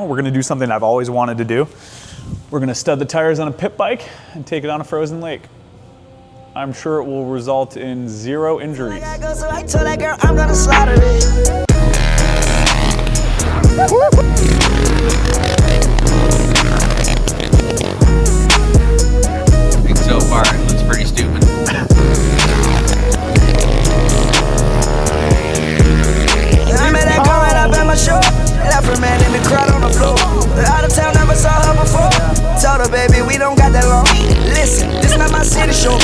We're gonna do something I've always wanted to do. We're gonna stud the tires on a pit bike and take it on a frozen lake. I'm sure it will result in 0 injuries. So I told that girl I'm gonna slaughter it. I think so far it looks pretty stupid. I met that girl right up at my show. Left her man in the crowd on the floor. Out of town, never saw her before. Told her, baby, we don't got that long. Listen, this not my city show,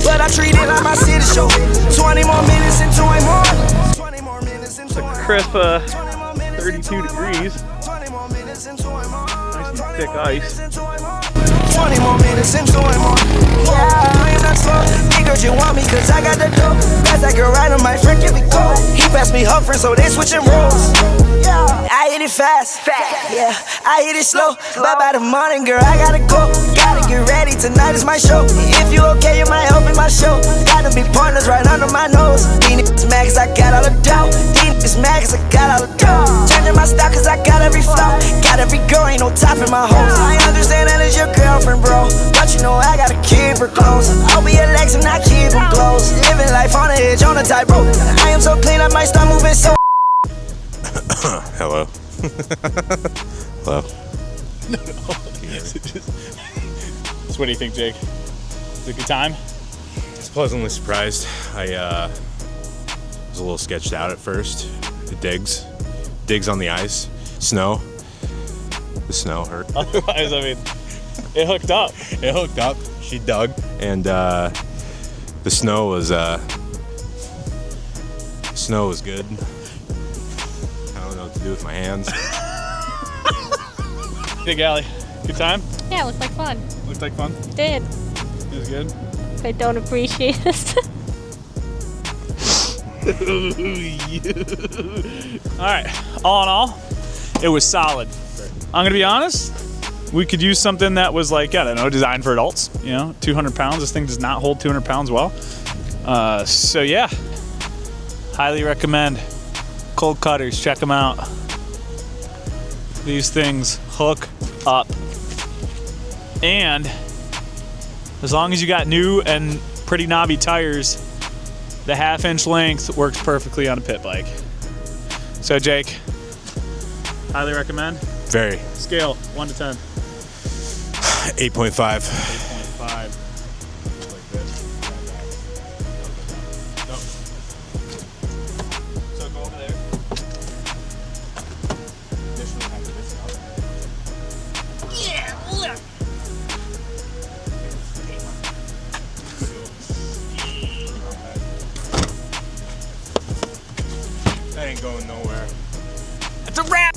but I treat it like my city show. 20 more minutes into a morning. 20 more minutes into a Crisp 32 degrees. 20 more minutes into a Nice and thick ice. 20 more minutes into a morning. Yeah, I am not slow. Big girl, you want me cause I got the dough. Pass that girl right on my friend, give me cold. He passed me her friend, so they switching roles. Yeah, I hit it fast. Yeah, I hit it slow. Bye by the morning, girl, I gotta go. Gotta get ready, tonight is my show. If you okay, you might help in my show. Gotta be partners right under my nose. These niggas mad cause I got all the dough. These niggas mad cause I got all the dough. Changing my style cause I got every flow. Got every girl, ain't no top in my hose. I understand that it's your girlfriend, bro, but you know I gotta keep her close. I'll be your legs and I keep them close. Living life on the edge, on the tightrope. I am so clean, I might start moving so. Hello. Hello. So what do you think, Jake? Is it a good time? I was pleasantly surprised. I was a little sketched out at first. The digs on the ice, snow. The snow hurt. Otherwise, I mean, it hooked up. It hooked up. She dug, and the snow was good. I don't know what to do with my hands. Hey, Allie, good time? Yeah, it looked like fun. Looked like fun? It did. It was good? I don't appreciate it. All right, all in all, it was solid. I'm gonna be honest, we could use something that was like, I don't know, designed for adults, 200 pounds. This thing does not hold 200 pounds well. So yeah, highly recommend Cold Cutters, check them out. These things hook up. And as long as you got new and pretty knobby tires, the 1/2 inch length works perfectly on a pit bike. So Jake, highly recommend. Very. Scale 1 to 10. 8.5. 8.5. Like this. Nope. So go over there. That ain't going nowhere. It's a wrap!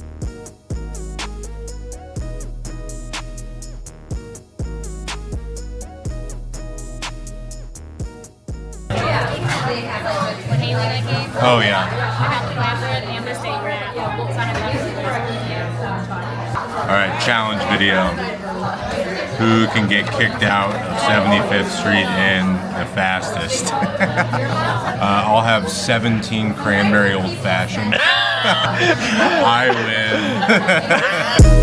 Oh yeah. All right, challenge video. Who can get kicked out of 75th Street in the fastest? I'll have 17 cranberry old fashioned. I win.